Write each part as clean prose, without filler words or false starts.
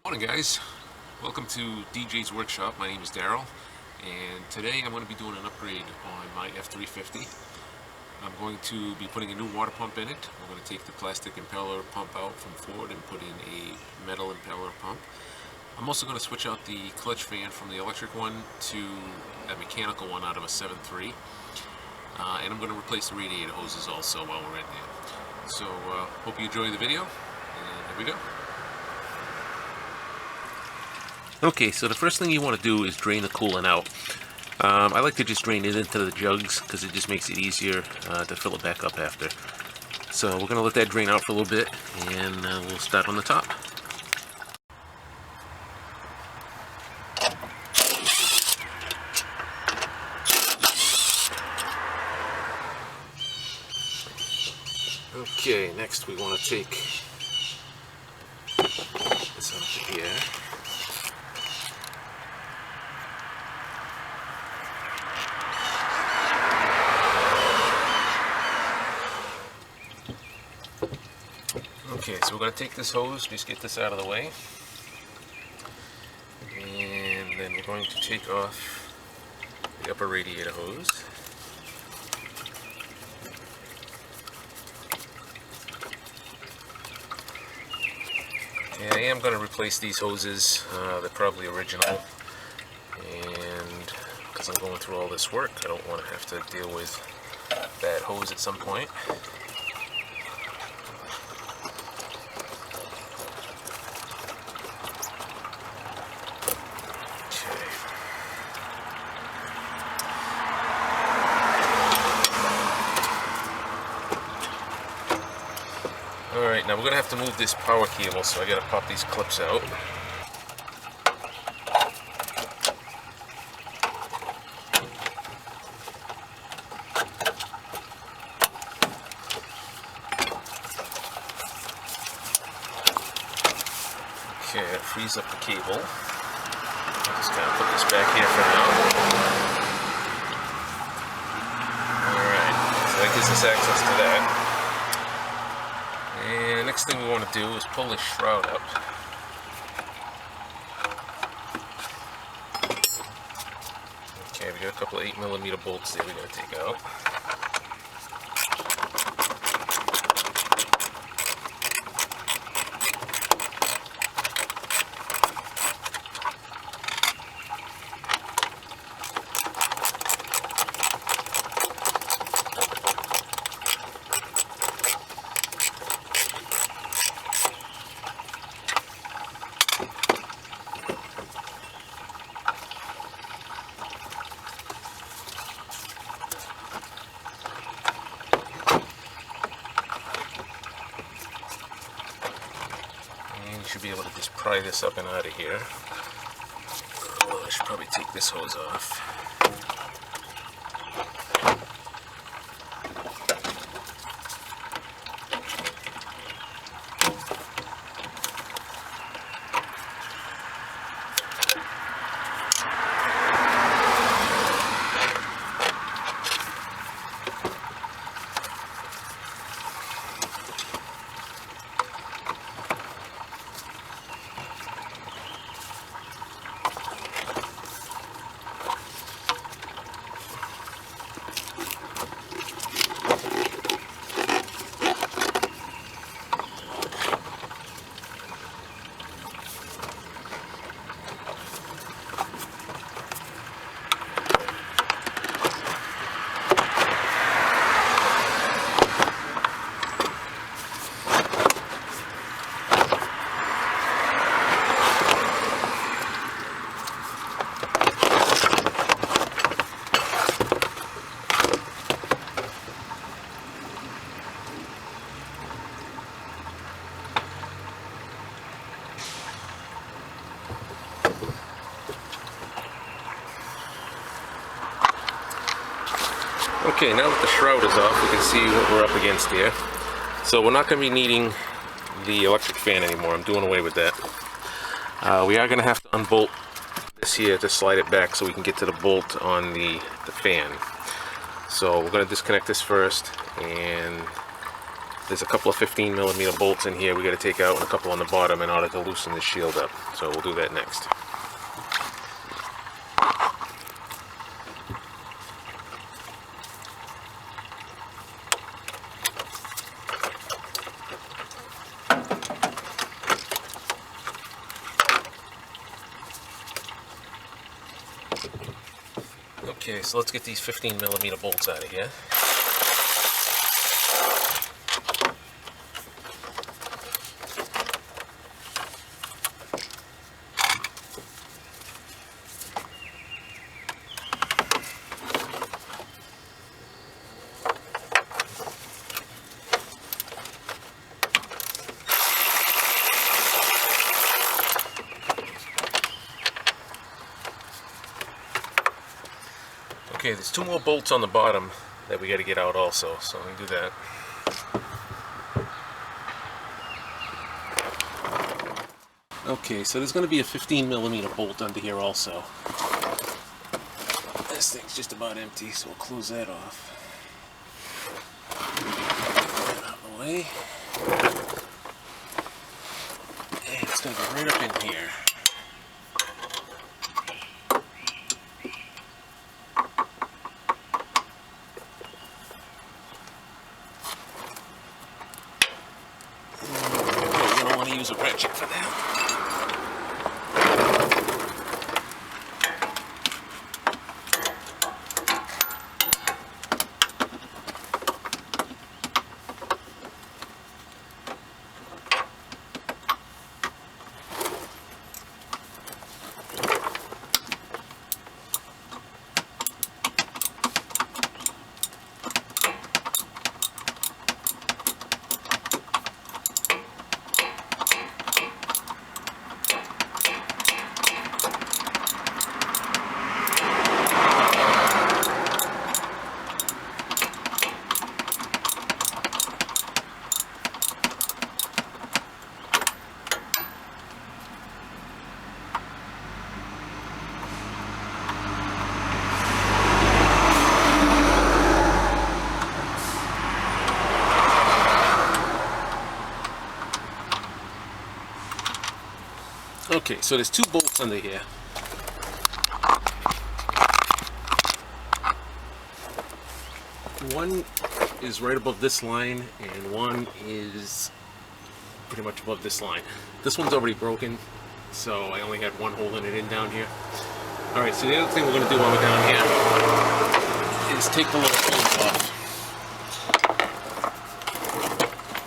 Morning guys, welcome to DJ's Workshop. My name is Daryl and today I'm going to be doing an upgrade on my F350. I'm going to be putting a new water pump in it. I'm going to take the plastic impeller pump out from Ford and put in a metal impeller pump. I'm also going to switch out the clutch fan from the electric one to a mechanical one out of a 7.3, and I'm going to replace the radiator hoses also while we're in there. So hope you enjoy the video, and here we go. Okay, so the first thing you want to do is drain the coolant out. I like to just drain it into the jugs because it just makes it easier to fill it back up after. So we're going to let that drain out for a little bit, and we'll start on the top. Okay, next we want to take this out of here. Okay, so we're going to take this hose, just get this out of the way, and then we're going to take off the upper radiator hose. And I am going to replace these hoses, they're probably original, and because I'm going through all this work, I don't want to have to deal with that hose at some point. Alright, now we're going to have to move this power cable, so I got to pop these clips out. Okay, that frees up the cable. I'll just kind of put this back here for now. Alright, so that gives us access to that. And next thing we want to do is pull this shroud up. Okay, we got a couple of 8mm bolts there we got to take out. Should be able to just pry this up and out of here. Although I should probably take this hose off. Okay, now that the shroud is off, we can see what we're up against here. So we're not going to be needing the electric fan anymore. I'm doing away with that. We are going to have to unbolt this here to slide it back so we can get to the bolt on the fan. So we're going to disconnect this first and There's a couple of 15mm bolts in here we got to take out and a couple on the bottom in order to loosen the shield up. So we'll do that next. Okay, so let's get these 15mm bolts out of here. Okay, there's two more bolts on the bottom that we got to get out also, so let me do that. Okay, so there's going to be a 15mm bolt under here also. This thing's just about empty, so we'll close that off. Get that out of the way. And it's going to go right up in here. Use a ratchet for that. Okay, so there's two bolts under here. One is right above this line, and one is pretty much above this line. This one's already broken, so I only had one holding it in down here. Alright, so the other thing we're going to do while we're down here is take the little holes off,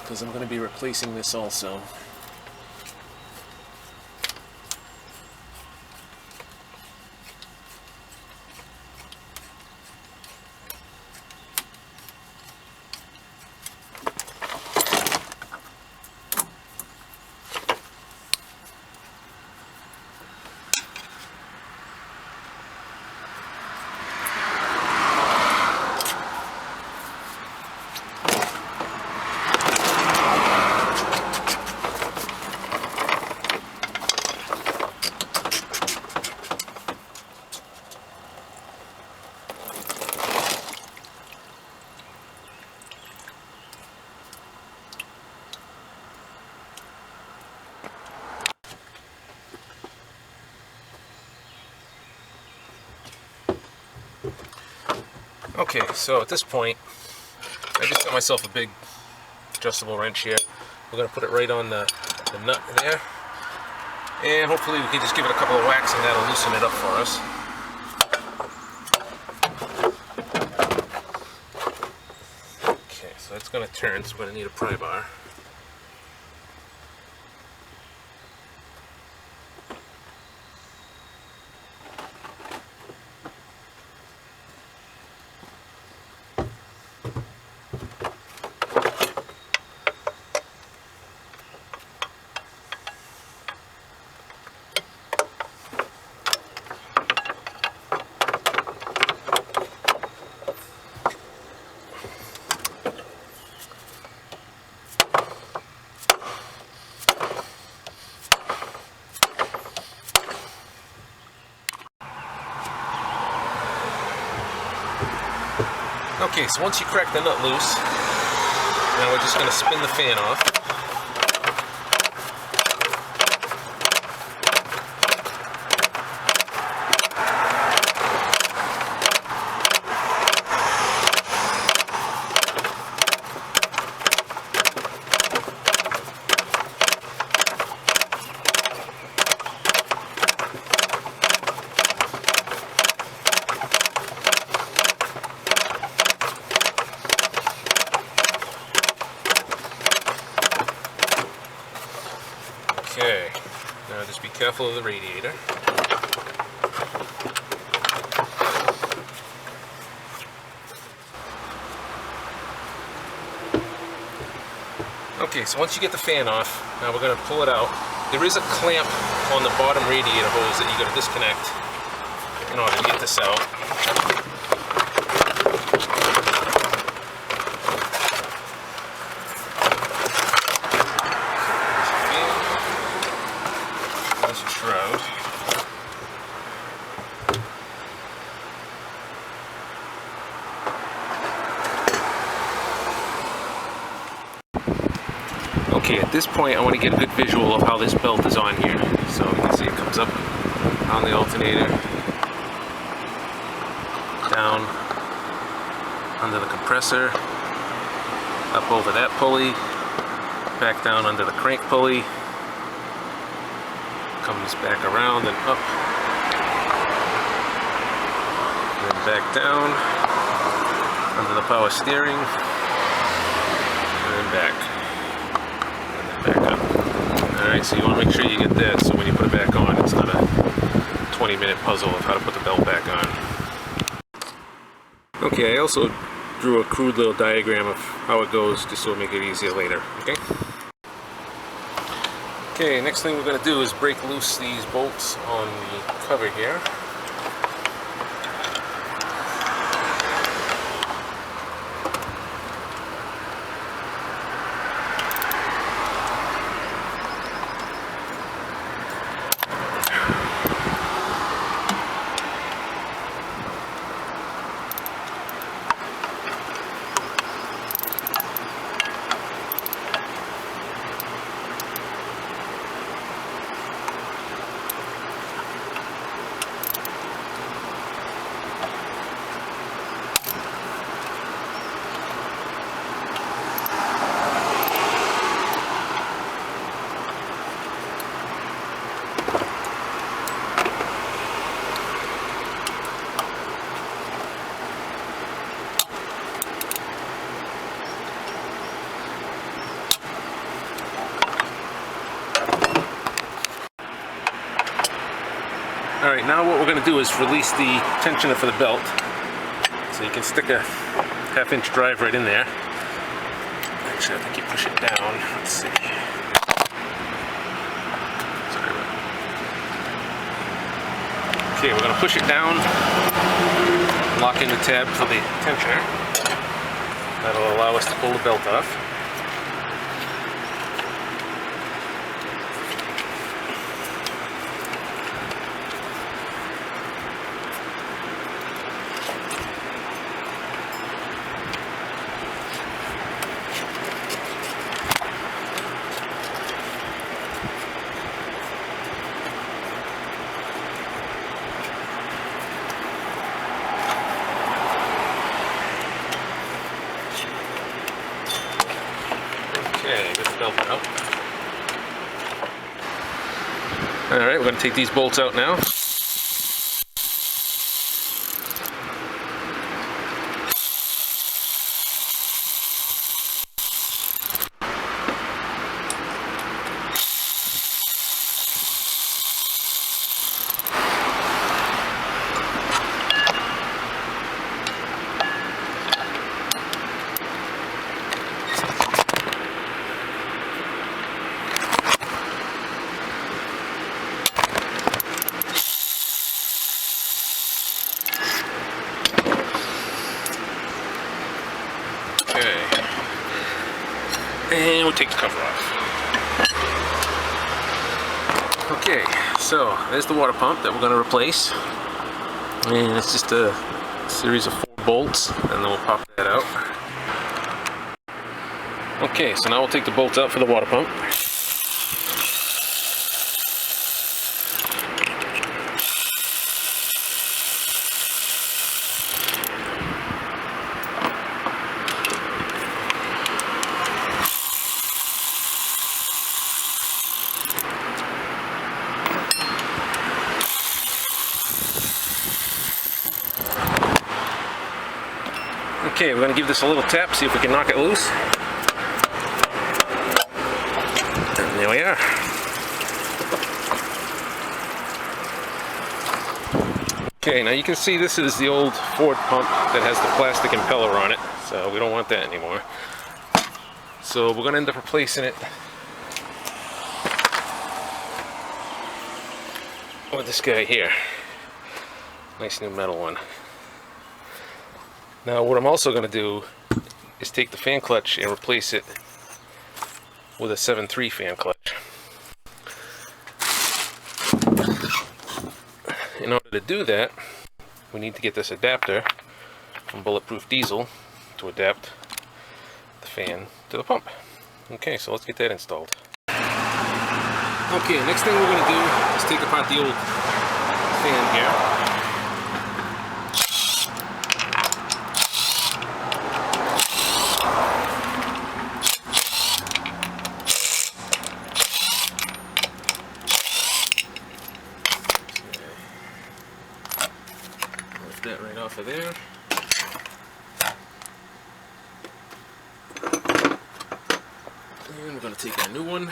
because I'm going to be replacing this also. Okay, so at this point, I just got myself a big adjustable wrench here. We're going to put it right on the nut there, and hopefully we can just give it a couple of whacks and that'll loosen it up for us. Okay, so that's going to turn, so we're going to need a pry bar. Okay, so once you crack the nut loose, Now we're just going to spin the fan off. Okay, now just be careful of the radiator. Okay, so once you get the fan off, now we're going to pull it out. There is a clamp on the bottom radiator hose that you got to disconnect in order to get this out. There's your shroud. Okay, at this point I want to get a good visual of how this belt is on here. So you can see it comes up on the alternator, down under the compressor, up over that pulley, back down under the crank pulley, comes back around and up, and then back down under the power steering, and then back. Back up. Alright, so you want to make sure you get that so when you put it back on, it's not a 20-minute puzzle of how to put the belt back on. Okay, I also drew a crude little diagram of how it goes just so it'll make it easier later. Okay? Okay, next thing we're going to do is break loose these bolts on the cover here. Alright, now what we're going to do is release the tensioner for the belt. So you can stick a half-inch drive right in there. Actually, I think you push it down. Let's see. Sorry about that. Okay, we're going to push it down, lock in the tab for the tensioner. That'll allow us to pull the belt off. Okay, get the belt out. Alright, we're going to take these bolts out now. And we'll take the cover off. Okay, so there's the water pump that we're going to replace. And it's just a series of 4 bolts, and then we'll pop that out. Okay, so now we'll take the bolts out for the water pump. Okay, we're going to give this a little tap, see if we can knock it loose. And there we are. Okay, now you can see this is the old Ford pump that has the plastic impeller on it, so we don't want that anymore. So we're going to end up replacing it with this guy here. Nice new metal one. Now what I'm also going to do is take the fan clutch and replace it with a 7.3 fan clutch. In order to do that, we need to get this adapter from Bulletproof Diesel to adapt the fan to the pump. Okay, so let's get that installed. Okay, next thing we're going to do is take apart the old fan here. That right off of there. And we're going to take our new one.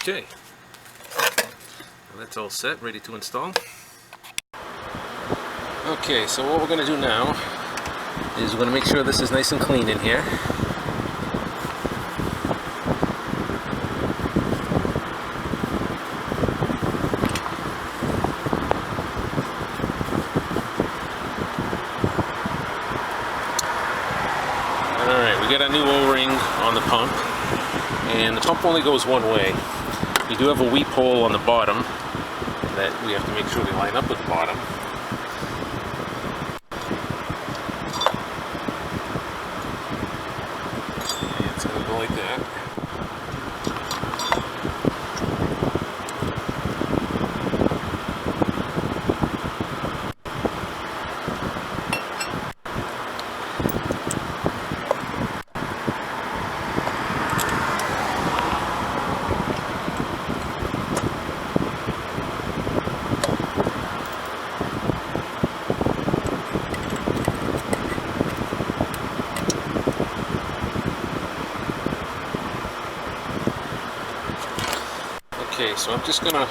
Okay, well, that's all set, ready to install. Okay, so what we're going to do now is we're going to make sure this is nice and clean in here. Alright, we got a new O-ring on the pump, and the pump only goes one way. You do have a weep hole on the bottom that we have to make sure we line up with the bottom. And it's going to go like that. Okay, so I'm just gonna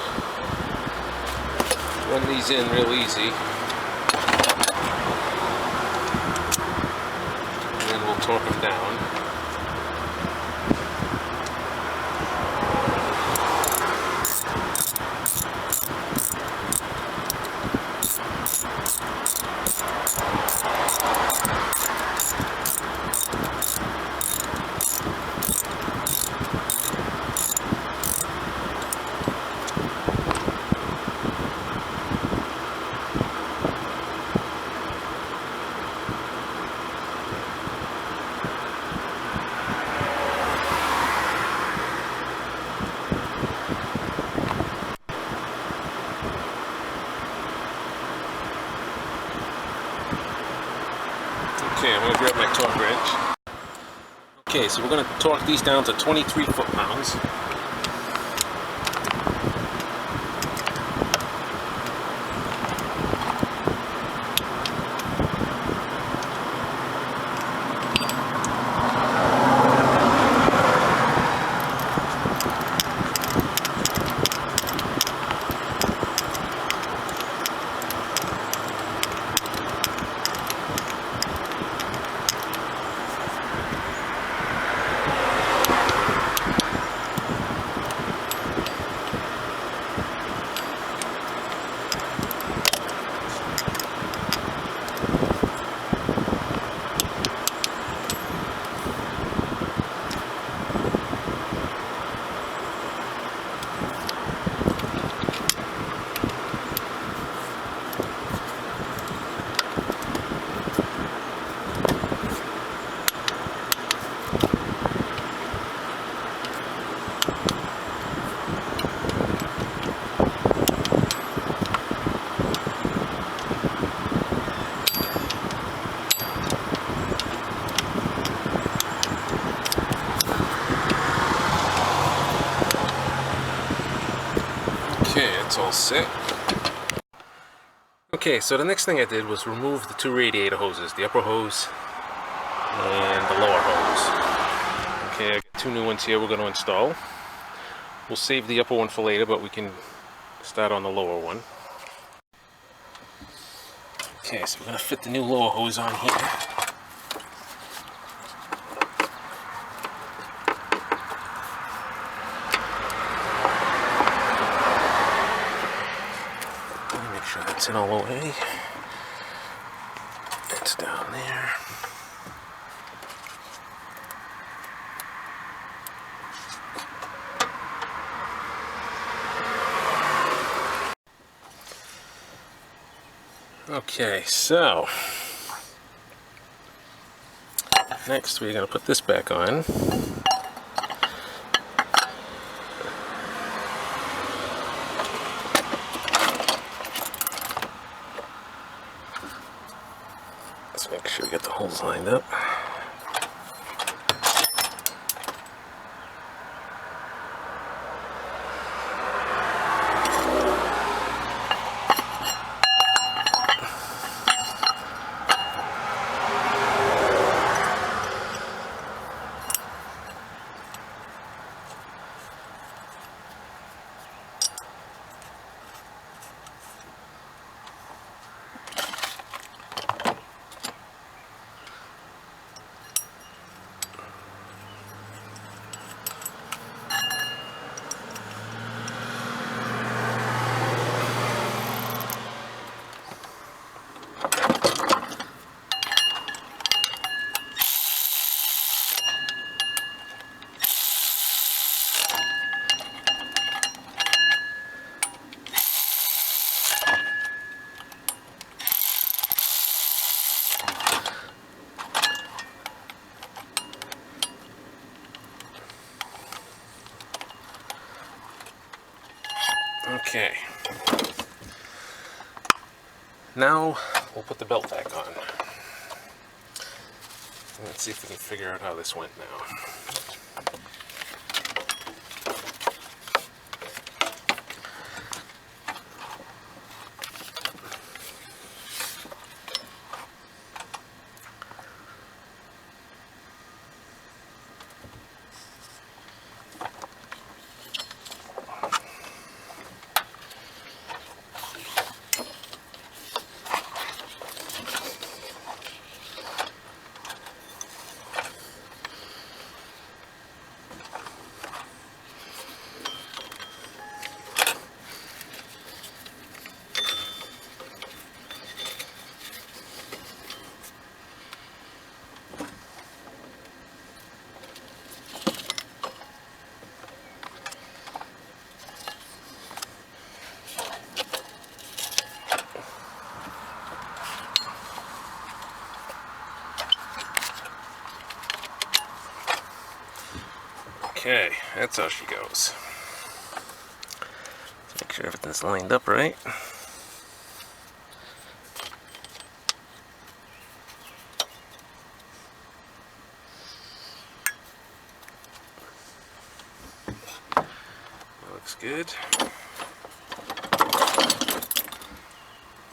run these in real easy, and then we'll torque them down. grab my torque wrench. Okay, so we're going to torque these down to 23 foot-pounds. Okay, it's all set. Okay, so the next thing I did was remove the two radiator hoses, the upper hose and the lower hose. Okay, I got two new ones here we're going to install. We'll save the upper one for later, but we can start on the lower one. Okay, so we're going to fit the new lower hose on here. Make sure that's in all the way. It's down there. Okay, so next we're going to put this back on. Let's make sure we get the holes lined up. Okay, now we'll put the belt back on. Let's see if we can figure out how this went now. Okay, that's how she goes. Let's make sure everything's lined up right. looks good.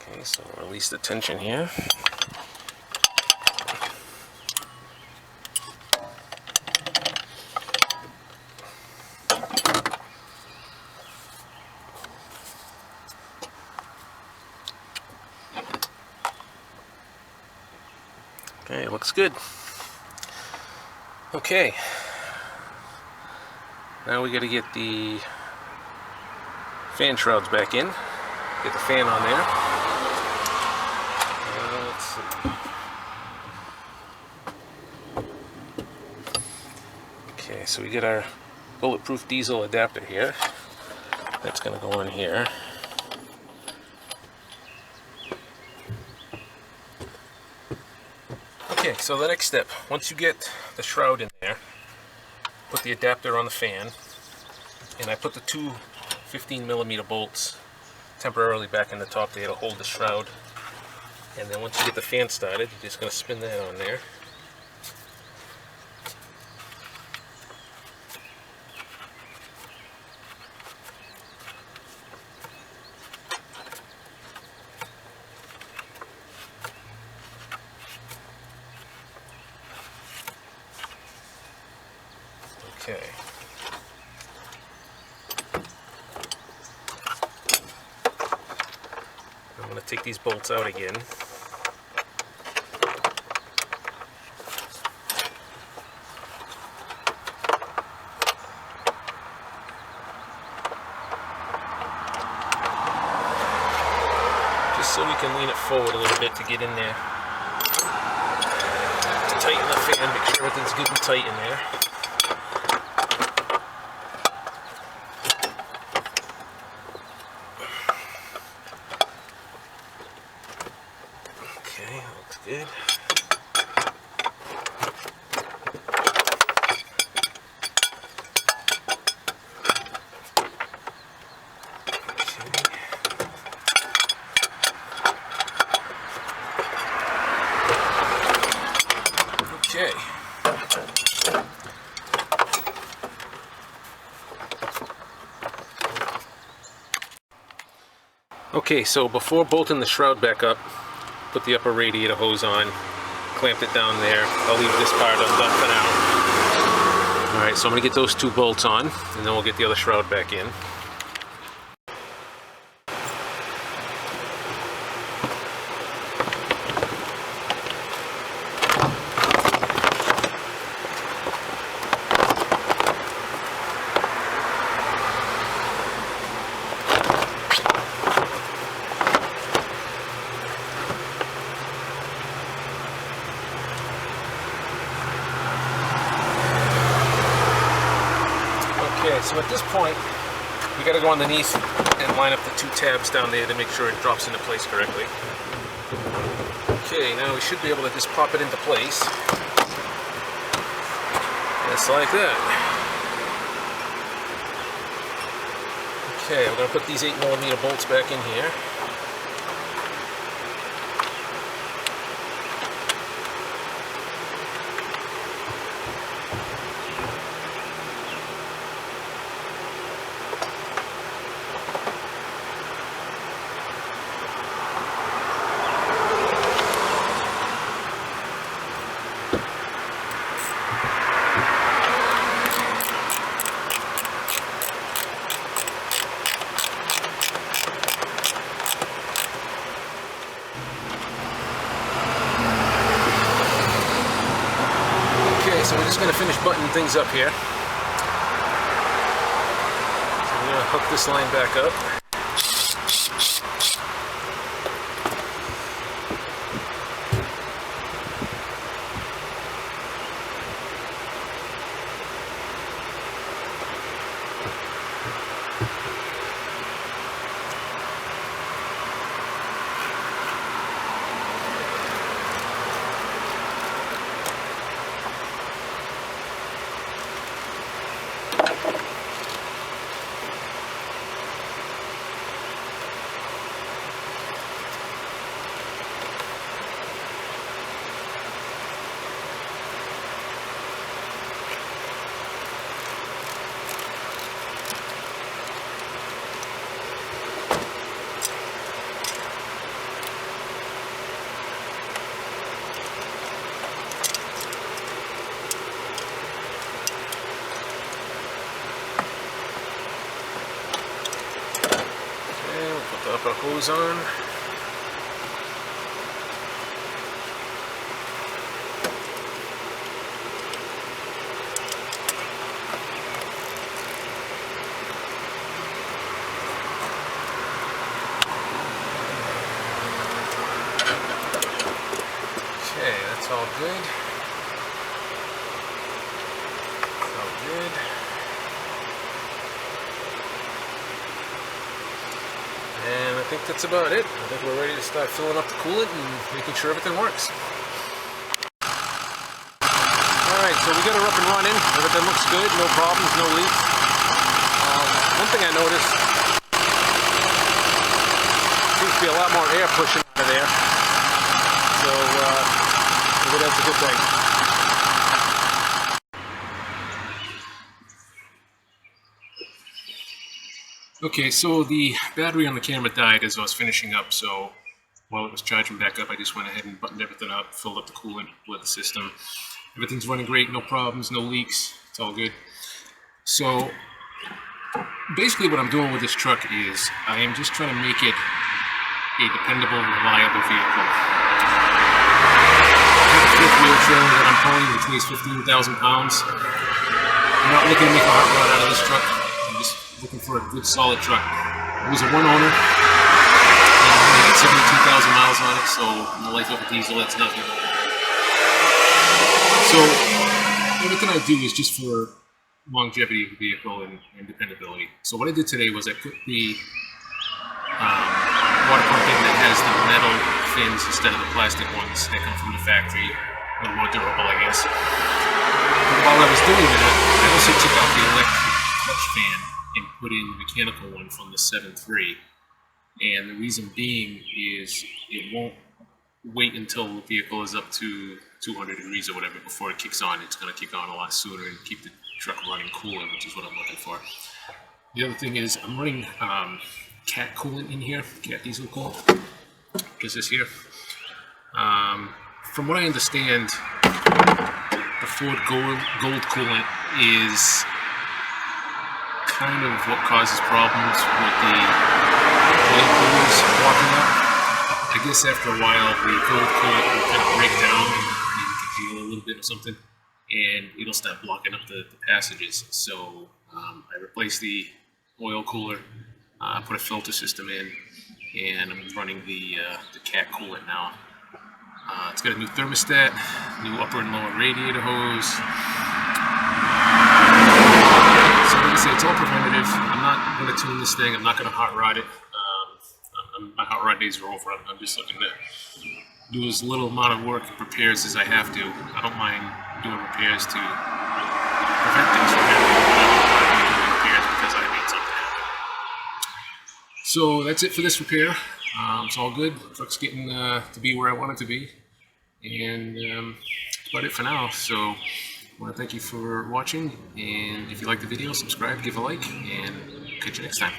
Okay, so release the tension here. Okay, it looks good. Okay, now we got to get the fan shrouds back in. Get the fan on there. Let's see. Okay, so we get our bulletproof diesel adapter here. That's going to go in here. Okay, so the next step, once you get the shroud in there, put the adapter on the fan, and I put the two 15mm bolts temporarily back in the top there to hold the shroud. And then once you get the fan started, you're just going to spin that on there. Okay. I'm going to take these bolts out again. Just so we can lean it forward a little bit to get in there. To tighten the fan, make sure everything's good and tight in there. Okay, looks good. Okay. Okay, so before bolting the shroud back up, put the upper radiator hose on, clamped it down there. I'll leave this part undone for now. Alright, so I'm going to get those two bolts on, and then we'll get the other shroud back in. Okay, so at this point, we got to go underneath and line up the two tabs down there to make sure it drops into place correctly. Okay, now we should be able to just pop it into place. Just like that. Okay, we're going to put these 8mm bolts back in here. So we're just going to finish buttoning things up here. So we're going to hook this line back up. hose on. Okay, that's all good. That's all good. And I think that's about it. I think we're ready to start filling up the coolant and making sure everything works. Alright, so we got her up and running. Everything looks good, no problems, no leaks. One thing I noticed, seems to be a lot more air pushing out of there. So, maybe that's a good thing. Okay, so the battery on the camera died as I was finishing up, so while it was charging back up, I just went ahead and buttoned everything up, filled up the coolant, bled the system. Everything's running great, no problems, no leaks, it's all good. So, basically what I'm doing with this truck is, I am just trying to make it a dependable, reliable vehicle. I have a fifth wheel trailer that I'm pulling, which weighs 15,000 pounds. I'm not looking to make a hot rod out of this truck. I'm just looking for a good, solid truck. It was a one owner, and it only had 72,000 miles on it, so in the life of a diesel, that's nothing. So, everything I do is just for longevity of the vehicle and dependability. So what I did today was I put the water pump in that has the metal fins instead of the plastic ones that come from the factory. A little more durable, I guess. But while I was doing that, I also took out the electric clutch fan and put in the mechanical one from the 7.3. And the reason being is it won't wait until the vehicle is up to 200 degrees or whatever before it kicks on. It's going to kick on a lot sooner and keep the truck running cooler, which is what I'm looking for. The other thing is I'm running cat coolant in here, cat diesel coolant, which is this here. From what I understand, the Ford Gold coolant is kind of what causes problems with the oil coolers walking up. I guess after a while the Gold coolant will kind of break down and maybe congeal a little bit or something, and it'll start blocking up the passages. So I replaced the oil cooler, put a filter system in, and I'm running the cat coolant now. It's got a new thermostat, new upper and lower radiator hose. So like I say, it's all preventative. I'm not going to tune this thing. I'm not going to hot rod it. My hot rod days are over. I'm just looking to do as little amount of work and repairs as I have to. I don't mind doing repairs to prevent things from happening. I don't mind doing repairs because I made something happen. So that's it for this repair. It's all good. The truck's getting to be where I want it to be. And that's about it for now. So I want to thank you for watching. And if you like the video, subscribe, give a like, and catch you next time.